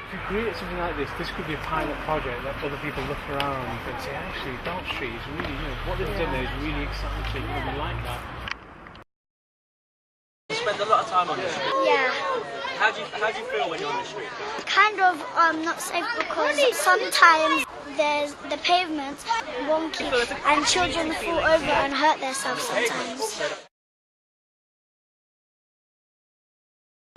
if you create something like this could be a pilot project that other people look around and say, actually, Dart Street is really, what they've done there is really exciting. We like that. You spend a lot of time on the street. Yeah. How do you feel when you're on the street? Kind of not safe because sometimes the pavement's wonky and children fall over and hurt themselves sometimes.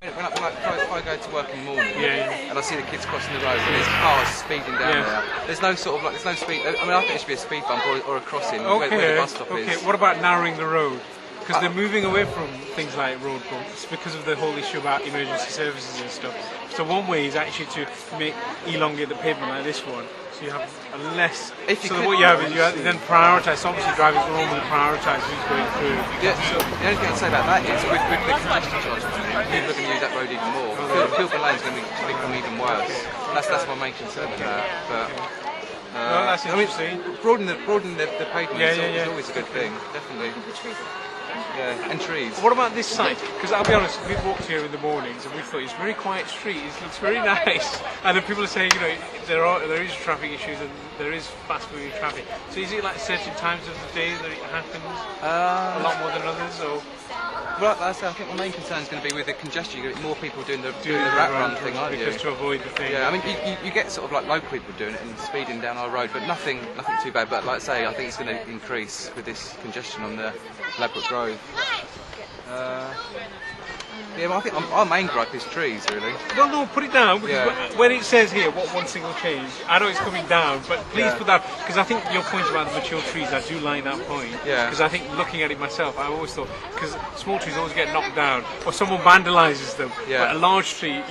If I go to work in the morning and I see the kids crossing the road and there's cars speeding down there, there's no sort of there's no speed. I mean, I think it should be a speed bump or a crossing where the bus stop is. What about narrowing the road? Because they're moving away from things like road bumps because of the whole issue about emergency services and stuff. So one way is actually to elongate the pavement like this one. So you have a less. What you have is you then prioritise. Obviously, drivers will normally prioritise who's going through. Yeah, so the only thing I'd say about that is with the congestion charge, people are going to use that road even more. Pilgrim Lane's going to become even worse. That's my main concern with that. But that's interesting. I mean, broadening the pavement is always a good thing, definitely. Yeah, and trees. What about this site? Because I'll be honest, we've walked here in the mornings and we thought it's a very quiet street. It looks very nice. And then people are saying, there is traffic issues and there is fast-moving traffic. So is it like certain times of the day that it happens a lot more than others, or? Well, like I say, I think my main concern is going to be with the congestion. You get more people doing the rat run thing, aren't you? Because to avoid the thing. Yeah, I mean, you get sort of like local people doing it and speeding down our road, but nothing too bad. But like I say, I think it's going to increase with this congestion on the Ladbroke Grove. Yeah, well, I think our main gripe is trees, really. No, put it down, because when it says here, what one single change, I know it's coming down, but please put that, because I think your point about the mature trees, I do like that point. Yeah. Because I think looking at it myself, I always thought, because small trees always get knocked down, or someone vandalises them, but a large tree,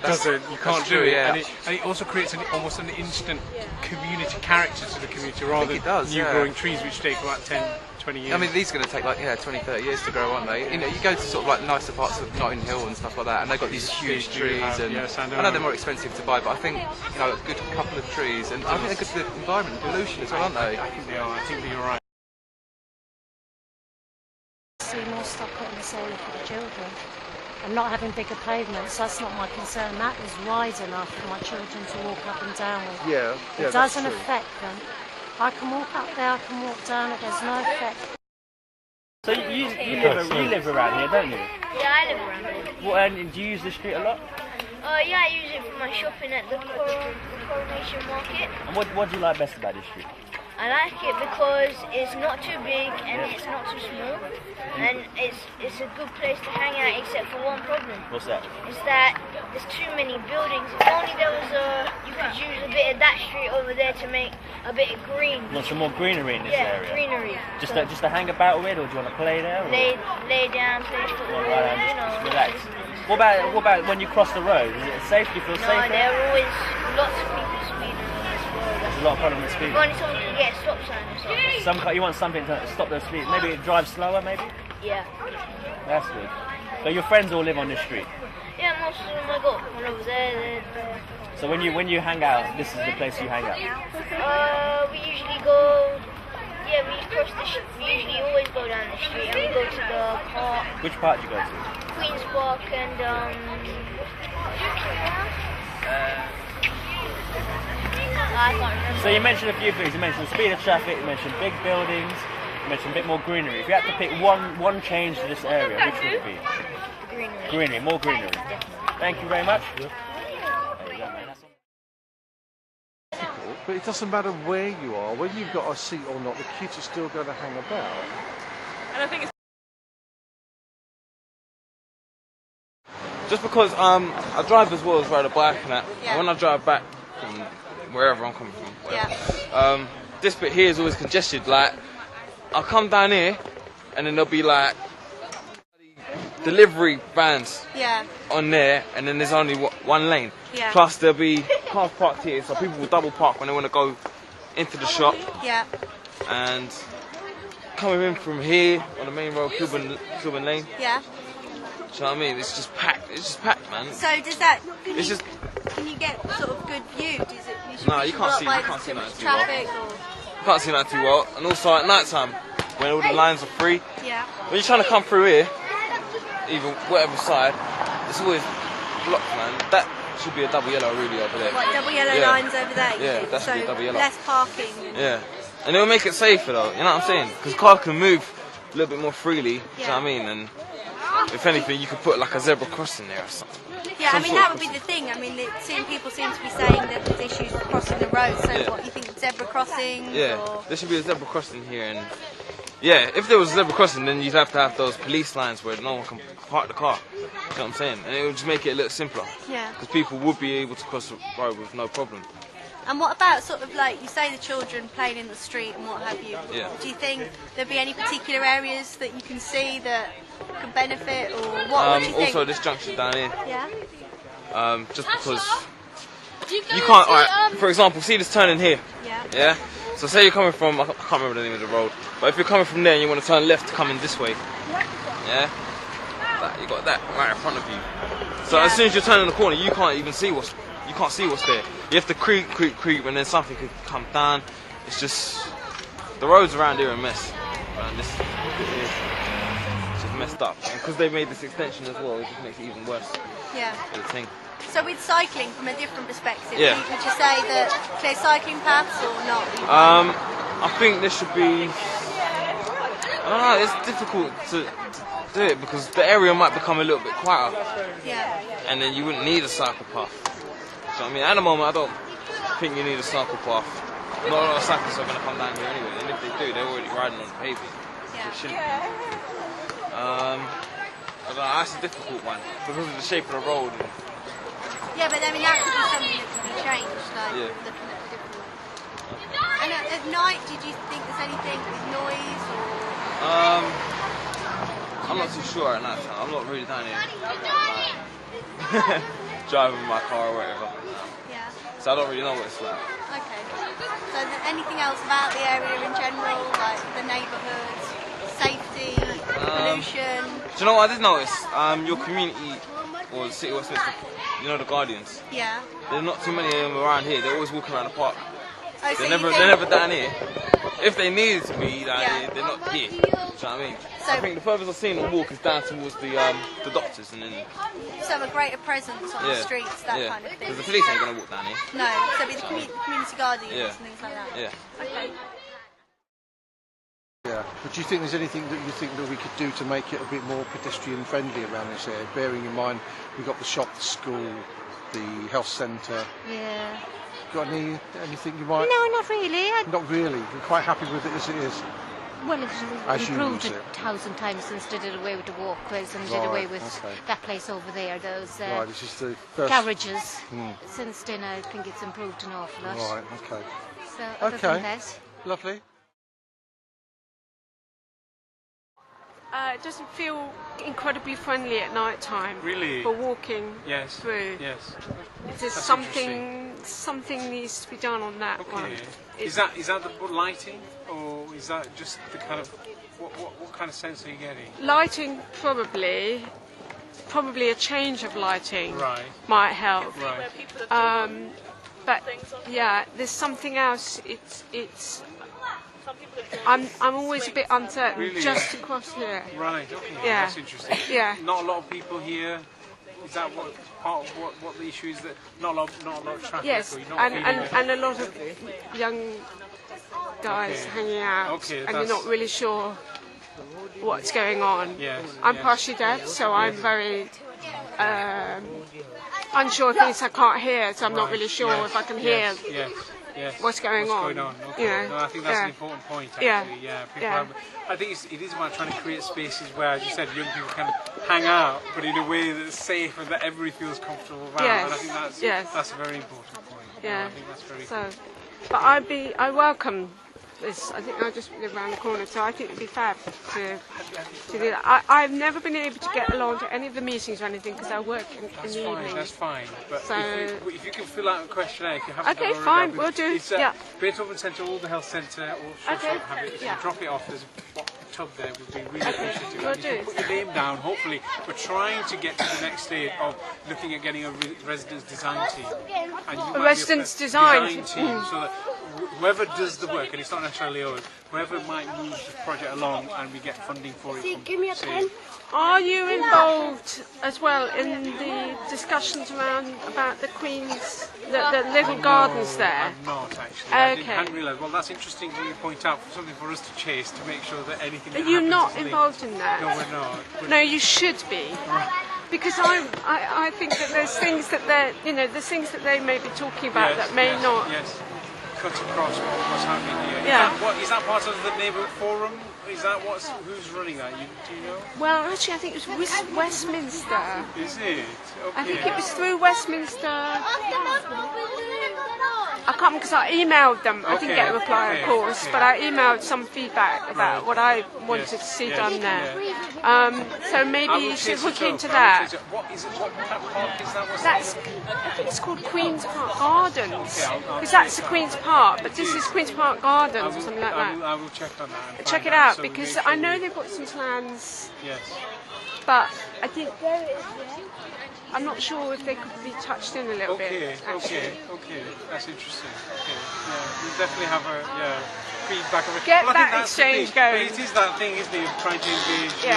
doesn't, you can't do it. Yeah. And it also creates almost an instant community character to the community, rather than new growing trees, which take about 10, 20 years. I mean, these are going to take 20, 30 years to grow, aren't they? You go to sort of like nicer parts of Notting Hill and stuff like that, and they've got these huge trees, and I know they're more expensive to buy, but I think a good couple of trees, and I think they're good for the environment, pollution as well, aren't they? I think they are. I think that you're right. See more stuff put in the solar for the children, and not having bigger pavements. That's not my concern. That is wide enough for my children to walk up and down with. It doesn't affect them. I can walk up there, I can walk down it, there's no effect. So you live around here, don't you? Yeah, I live around here. Well, and do you use the street a lot? Yeah, I use it for my shopping at the Coronation Market. And what do you like best about this street? I like it because it's not too big and it's not too small, and it's a good place to hang out, except for one problem. What's that? It's that there's too many buildings. If only there was you could use a bit of that street over there to make a bit of green. You want some more greenery in this area? Yeah, greenery. Just to hang about with, or do you want to play there? Or? Lay down, play football, just relax. What about when you cross the road? Is it safe? Do you feel safe? No, there are always lots of people speeding on this road. There's a lot of problem with speed. Only someone can get a stop sign or something. You want something to stop those speed? Maybe drive slower, maybe? Yeah. That's good. So your friends all live on this street? Yeah, most of them. I got one over there. So when you hang out, this is the place you hang out? We usually go. Yeah, we usually always go down the street, and we go to the park. Which park do you go to? Queen's Park and I can't remember. So you mentioned a few things. You mentioned the speed of traffic. You mentioned big buildings. You mentioned a bit more greenery. If you had to pick one change to this area, which would it be? Greenery. Greenery, more greenery. Definitely. Thank you very much. But it doesn't matter where you are, whether you've got a seat or not, the kids are still going to hang about. And I think it's just because I drive as well as ride a bike and that, and when I drive back from wherever I'm coming from, this bit here is always congested. Like, I'll come down here and then there'll be like delivery vans on there, and then there's only one lane. Plus there'll be cars parked here, so people will double park when they want to go into the shop. And coming in from here on the main road, Kilburn Lane. Do you know what I mean? It's just packed. It's just packed, man. So does that? Can you get sort of good view? No, you can't see nothing too well. Or? You can't see nothing too well. And also at night time, when all the lines are free, when you're trying to come through here, even whatever side, it's always blocked, man. should be a double yellow really over there. What, double yellow lines over there? Yeah, that should be a double yellow. Less parking. Yeah, and it'll make it safer though. You know what I'm saying? Because cars can move a little bit more freely. You know what I mean? And if anything, you could put like a zebra crossing there or something. Yeah, I mean that would be the thing. I mean, people seem to be saying that there's issues with crossing the road. So what you think, zebra crossings? Yeah, or? there should be a zebra crossing here, and yeah, if there was a zebra crossing, then you'd have to have those police lines where no one can park the car. You know what I'm saying? And it would just make it a little simpler. Yeah. Because people would be able to cross the road with no problem. And what about sort of like, you say the children playing in the street and what have you? Yeah. Do you think there'd be any particular areas that you can see that could benefit, or what do you think? Also this junction down here. Yeah. Just because you can't, alright, for example, see this turning here? Yeah. So say you're coming from, I can't remember the name of the road, but if you're coming from there and you want to turn left to come in this way, yeah, you got that right in front of you. So as soon as you're turning the corner, you can't even see what's there. You have to creep, and then something could come down. It's just, the roads around here are a mess. Around this, it's just messed up. And because they made this extension as well, it just makes it even worse. Yeah. For the thing. So with cycling, from a different perspective, would you say that clear cycling paths or not? I think there should be, I don't know, it's difficult to do it because the area might become a little bit quieter. Yeah. And then you wouldn't need a cycle path. So I mean, at the moment, I don't think you need a cycle path. Not a lot of cyclists are going to come down here anyway, and if they do, they're already riding on the pavement. Yeah. So it shouldn't be. I don't know, that's a difficult one because of the shape of the road. Yeah, but I mean that could be something that could be changed, like looking at the different way. And at night, did you think there's anything with noise or? I'm not too sure at night time. I'm not really down here driving my car or whatever. Yeah. So I don't really know what it's like. Okay. So anything else about the area in general, like the neighbourhoods, safety, pollution? Do you know what I did notice? Your community, or the City of Westminster, you know the Guardians? Yeah. There's not too many of them around here. They're always walking around the park. Oh, they're never down here. If they needed to be down here, they're not here. Do you know what I mean? So I think the furthest I've seen them walk is down towards the doctors and then. So a greater presence on the streets, that kind of thing. Because the police ain't gonna walk down here. No, so it'd be the community guardians and things like that. Yeah. Okay. Yeah, but do you think there's anything that you think that we could do to make it a bit more pedestrian friendly around this area? Bearing in mind we've got the shop, the school, the health centre. Yeah. Got anything you might? No, not really. Not really. You're quite happy with it as it is. Well, it's improved 1,000 times since they did away with the walkways and did away with that place over there. Those this is the first garages. Since then, I think it's improved an awful lot. Right. Okay. So other than that, lovely. It doesn't feel incredibly friendly at night time. Really? For walking through. Yes. There's something needs to be done on that one. Is that the lighting, or is that just the kind of what kind of sense are you getting? Lighting probably a change of lighting might help. Right. But yeah, there's something else. It's. I'm always a bit uncertain just to cross here. Right. Okay. Yeah. That's interesting. Yeah. Not a lot of people here. Is that part of what the issue is? That not a lot of traffic. Yes, and a lot of young guys hanging out, and you're not really sure what's going on. Yes. I'm partially deaf, so I'm very unsure of things I can't hear. So I'm not really sure if I can hear. What's going on? Okay. Yeah. No, I think that's an important point, actually. Yeah. I think it is about trying to create spaces where, as you said, young people can hang out, but in a way that's safe and that everybody feels comfortable about. Yes. And I think that's a very important point. Yeah. I think that's very cool. But I welcome this. I think I just live around the corner, so I think it'd be fab to do that. I've never been able to get along to any of the meetings or anything because I work in the evenings. That's fine. But so, if you can fill out a questionnaire, if you haven't okay, done fine, already, we'll do. It's Beethoven Centre or the Health Centre, or if you drop it off, there's a tub there. Would be really appreciative. We'll you can put your name down. Hopefully, we're trying to get to the next stage of looking at getting a residence design team. And a residence design team, so that whoever does the work, and it's not necessarily ours, whoever might move the project along, and we get funding for it. Give me a pen. Are you involved as well in the discussions around about the Queen's, the little gardens there? I'm not actually. Okay. I hadn't realised. Well, that's interesting that you point out something for us to chase to make sure that anything. Are you not involved in that? No, we're not. No, you should be. Because I think that there's things that there's things that they may be talking about that may not. Yes. Cut across what's happening here. Yeah. Is that part of the neighbourhood forum? Is that who's running that? Do you know? Well, actually, I think it was Westminster. Is it? Okay. I think it was through Westminster. I can't because I emailed them. I didn't get a reply, of course, but I emailed some feedback about what I wanted to see done there. So maybe you should look into that. What park is that? I think it's called Queen's Park Gardens, because that's the Queen's Park, but this is Queen's Park Gardens or something like that. I will check on that. Check it out, because I know they've got some plans. Yes. But I think I'm not sure if they could be touched in a little bit. Okay, that's interesting. Okay, yeah, we definitely have a feedback of it. Get that exchange going. But it is that thing, isn't it, of trying to engage. Yeah.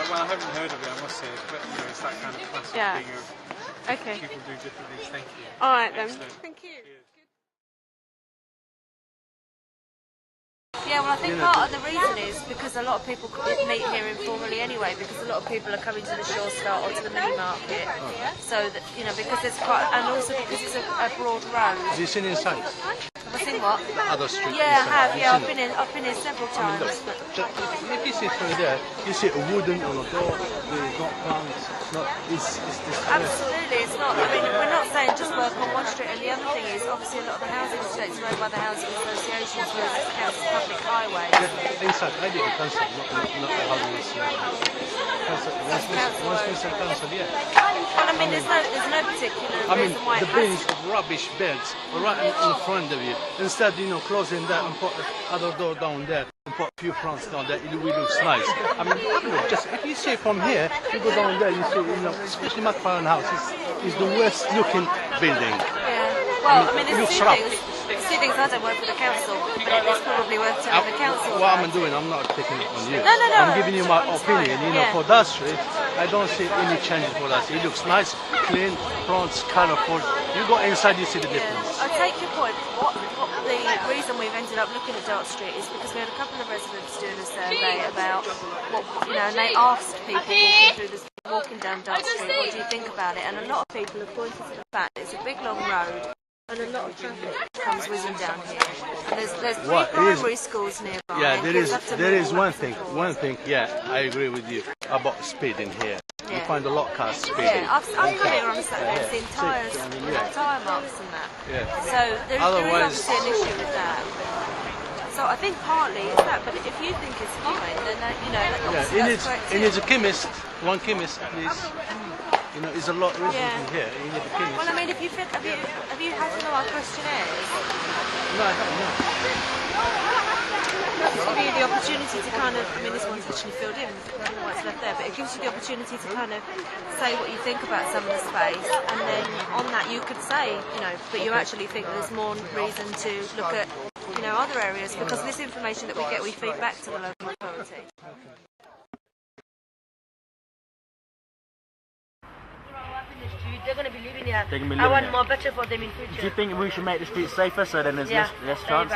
Well, I haven't heard of it, I must say, but it's that kind of classic thing of people do different things. Thank you. All right then. Excellent. Thank you. Yeah, well, I think part of the reason is because a lot of people meet here informally anyway, because a lot of people are coming to the Shore Start or to the mini market. So that, because there's quite, and also because it's a broad road. Have you seen inside? Have I seen what? Other street. Yeah, I have. Yeah, I've been here several times. If you see through there, you see a wooden on a door. There's not plants. It's Absolutely, it's not. I mean, we're not saying just work on one street. And the other thing is, obviously, a lot of the housing estates are owned by the housing associations, whereas it counts as public highways. Inside, I did a council, not the housing association. Westminster Council, yeah. Well, I mean, there's no particular reason why the bins of rubbish beds right in front of you. Instead, closing that and put the other door down there and put a few plants down there, it looks nice. I mean, just if you see from here, you go down there, you see, especially McFarlane House, is the worst looking building. Yeah. Well, I mean, there's two things. I don't work for the council, but it's probably worth telling the council. What I'm doing, I'm not taking it on you. No. I'm giving you my opinion. For that street, I don't see any changes for that. It looks nice, clean, plants, colourful. You go inside, you see the difference. I take your point. What the reason we've ended up looking at Dark Street is because we had a couple of residents doing a survey about and they asked people walking down Dark Street, what do you think about it? And a lot of people have pointed to the fact that it's a big long road and a lot of traffic comes whizzing down here. And there's three primary schools nearby. Yeah, there is one thing. Yeah, I agree with you about speeding here. You find a lot of cars speeding. Yeah, I've been here on Saturday and seen tyre marks and that. Yeah. So there is obviously an issue with that. So I think partly it's that, but if you think it's fine, then it needs a chemist, one chemist at least. It's a lot resident here. You need a chemist. Well, I mean, have you had to know our questionnaires? No, I haven't. It gives you the opportunity to kind of, this one's actually filled in, I don't know why it's left there, but it gives you the opportunity to kind of say what you think about some of the space, and then on that you could say, but you actually think there's more reason to look at, other areas, because this information that we get, we feed back to the local authority. They're going to be living here. I want more better for them in future. Do you think we should make the streets safer so then there's less chance?